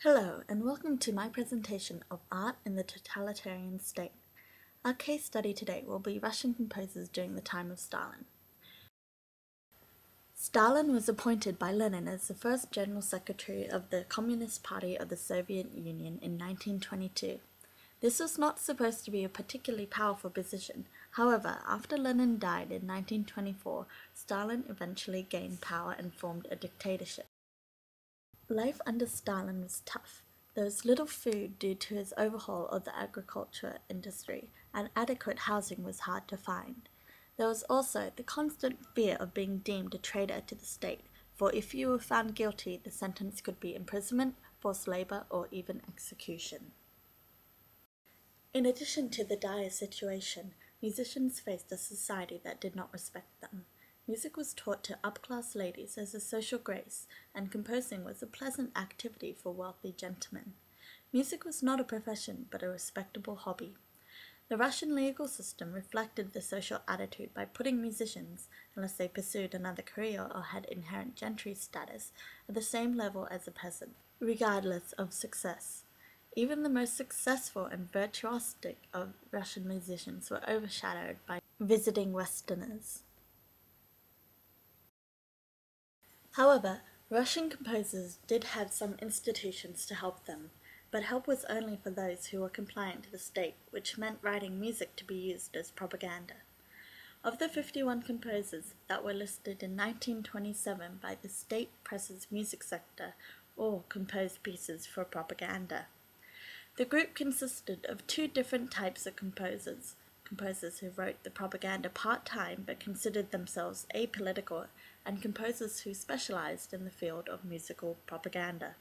Hello, and welcome to my presentation of Art in the Totalitarian State. Our case study today will be Russian composers during the time of Stalin. Stalin was appointed by Lenin as the first General Secretary of the Communist Party of the Soviet Union in 1922. This was not supposed to be a particularly powerful position. However, after Lenin died in 1924, Stalin eventually gained power and formed a dictatorship. Life under Stalin was tough. There was little food due to his overhaul of the agriculture industry, and adequate housing was hard to find. There was also the constant fear of being deemed a traitor to the state, for if you were found guilty, the sentence could be imprisonment, forced labor, or even execution. In addition to the dire situation, musicians faced a society that did not respect them. Music was taught to upper-class ladies as a social grace, and composing was a pleasant activity for wealthy gentlemen. Music was not a profession, but a respectable hobby. The Russian legal system reflected the social attitude by putting musicians, unless they pursued another career or had inherent gentry status, at the same level as a peasant, regardless of success. Even the most successful and virtuosic of Russian musicians were overshadowed by visiting Westerners. However, Russian composers did have some institutions to help them, but help was only for those who were compliant to the state, which meant writing music to be used as propaganda. Of the 51 composers that were listed in 1927 by the state press's music sector, all composed pieces for propaganda. The group consisted of two different types of composers who wrote the propaganda part-time but considered themselves apolitical, and composers who specialized in the field of musical propaganda.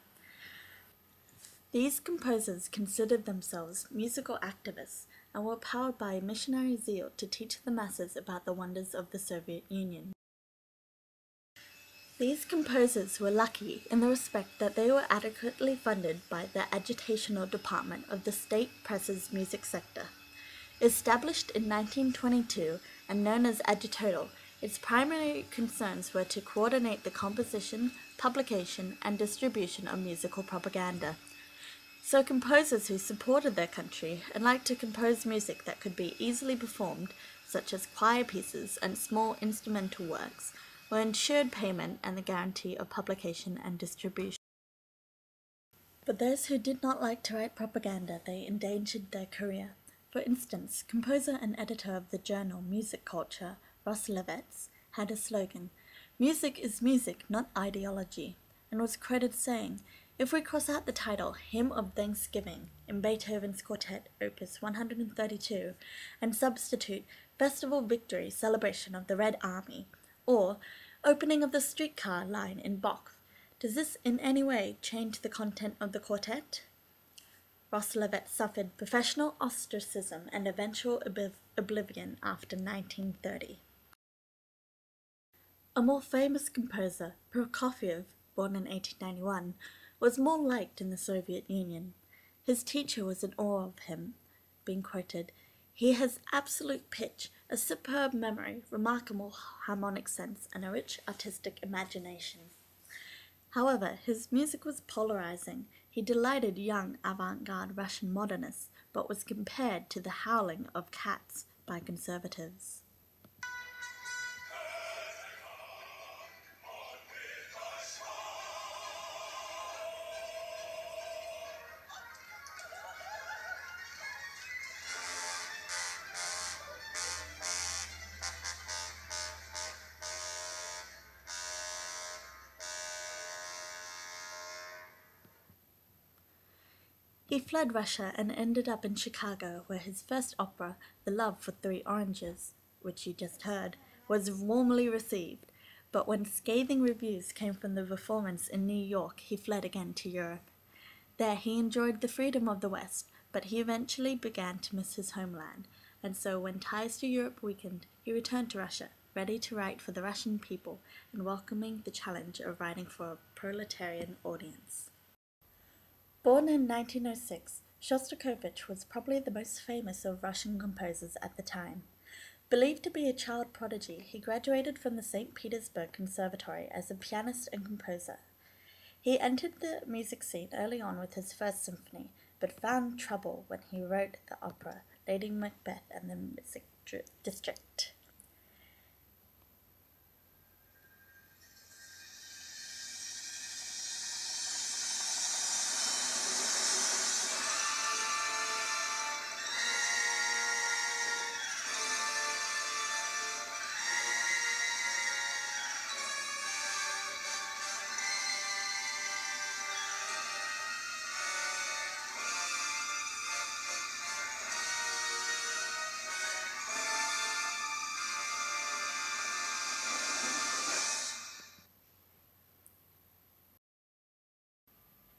These composers considered themselves musical activists and were powered by a missionary zeal to teach the masses about the wonders of the Soviet Union. These composers were lucky in the respect that they were adequately funded by the agitational department of the state press's music sector. Established in 1922 and known as Agitotal, its primary concerns were to coordinate the composition, publication, and distribution of musical propaganda. So composers who supported their country and liked to compose music that could be easily performed, such as choir pieces and small instrumental works, were ensured payment and the guarantee of publication and distribution. For those who did not like to write propaganda, they endangered their career. For instance, composer and editor of the journal Music Culture, Roslovets, had a slogan, "Music is music, not ideology," and was quoted saying, "If we cross out the title Hymn of Thanksgiving in Beethoven's Quartet, Opus 132, and substitute Festival Victory, Celebration of the Red Army, or Opening of the Streetcar Line in Bach, does this in any way change the content of the quartet?" Roslovets suffered professional ostracism and eventual oblivion after 1930. A more famous composer, Prokofiev, born in 1891, was more liked in the Soviet Union. His teacher was in awe of him, being quoted, "He has absolute pitch, a superb memory, remarkable harmonic sense, and a rich artistic imagination." However, his music was polarizing. He delighted young avant-garde Russian modernists, but was compared to the howling of cats by conservatives. He fled Russia and ended up in Chicago, where his first opera, The Love for Three Oranges, which you just heard, was warmly received. But when scathing reviews came from the performance in New York, he fled again to Europe. There he enjoyed the freedom of the West, but he eventually began to miss his homeland, and so when ties to Europe weakened, he returned to Russia, ready to write for the Russian people and welcoming the challenge of writing for a proletarian audience. Born in 1906, Shostakovich was probably the most famous of Russian composers at the time. Believed to be a child prodigy, he graduated from the St. Petersburg Conservatory as a pianist and composer. He entered the music scene early on with his first symphony, but found trouble when he wrote the opera Lady Macbeth and the Music District.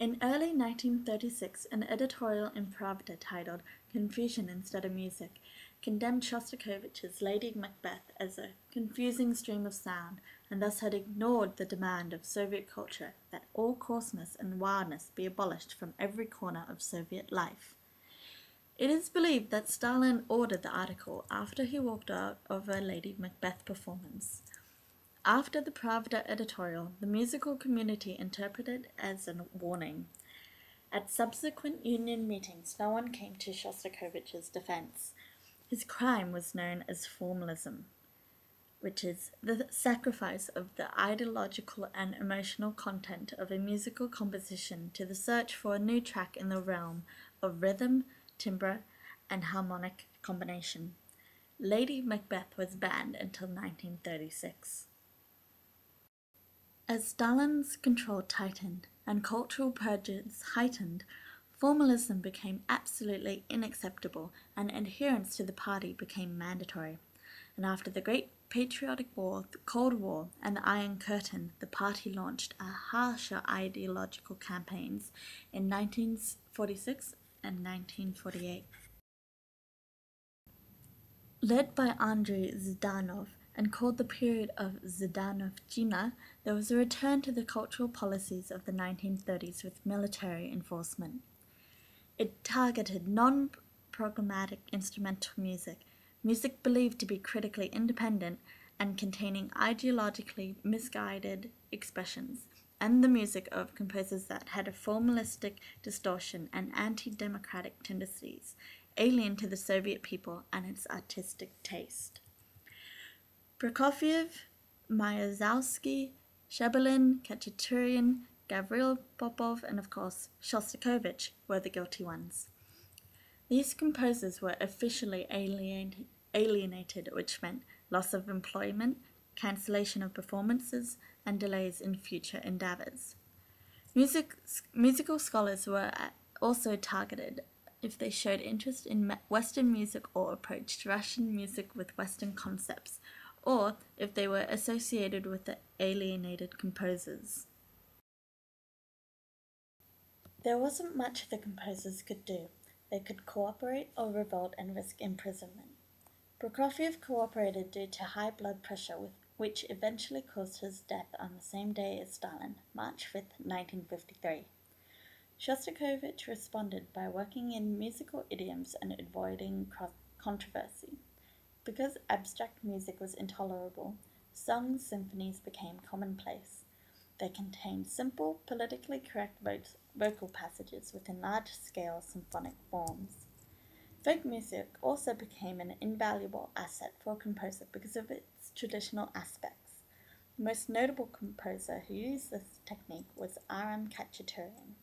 In early 1936, an editorial in Pravda titled Confusion Instead of Music condemned Shostakovich's Lady Macbeth as a confusing stream of sound, and thus had ignored the demand of Soviet culture that all coarseness and wildness be abolished from every corner of Soviet life. It is believed that Stalin ordered the article after he walked out of a Lady Macbeth performance. After the Pravda editorial, the musical community interpreted it as a warning. At subsequent union meetings, no one came to Shostakovich's defense. His crime was known as formalism, which is the sacrifice of the ideological and emotional content of a musical composition to the search for a new track in the realm of rhythm, timbre, and harmonic combination. Lady Macbeth was banned until 1936. As Stalin's control tightened and cultural purges heightened, formalism became absolutely unacceptable and adherence to the party became mandatory. And after the Great Patriotic War, the Cold War, and the Iron Curtain, the party launched a harsher ideological campaigns in 1946 and 1948. Led by Andrei Zhdanov, and called the period of Zhdanovщина, there was a return to the cultural policies of the 1930s with military enforcement. It targeted non-programmatic instrumental music, music believed to be critically independent and containing ideologically misguided expressions, and the music of composers that had a formalistic distortion and anti-democratic tendencies, alien to the Soviet people and its artistic taste. Prokofiev, Mayakovsky, Shebelin, Khachaturian, Gavril Popov, and of course Shostakovich were the guilty ones. These composers were officially alienated, which meant loss of employment, cancellation of performances, and delays in future endeavors. Musical scholars were also targeted if they showed interest in Western music or approached Russian music with Western concepts, or if they were associated with the alienated composers. There wasn't much the composers could do. They could cooperate or revolt and risk imprisonment. Prokofiev cooperated due to high blood pressure, which eventually caused his death on the same day as Stalin, March 5, 1953. Shostakovich responded by working in musical idioms and avoiding controversy. Because abstract music was intolerable, songs, symphonies became commonplace. They contained simple, politically correct vocal passages within large-scale symphonic forms. Folk music also became an invaluable asset for a composer because of its traditional aspects. The most notable composer who used this technique was R.M. Khachaturian.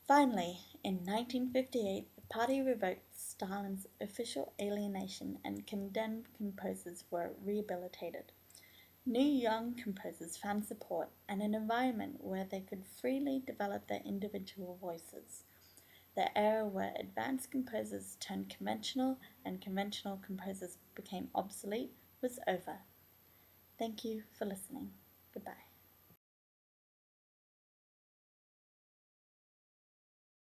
Finally, in 1958, the party revoked Stalin's official alienation and condemned composers were rehabilitated. New young composers found support and an environment where they could freely develop their individual voices. The era where advanced composers turned conventional and conventional composers became obsolete was over. Thank you for listening. Goodbye.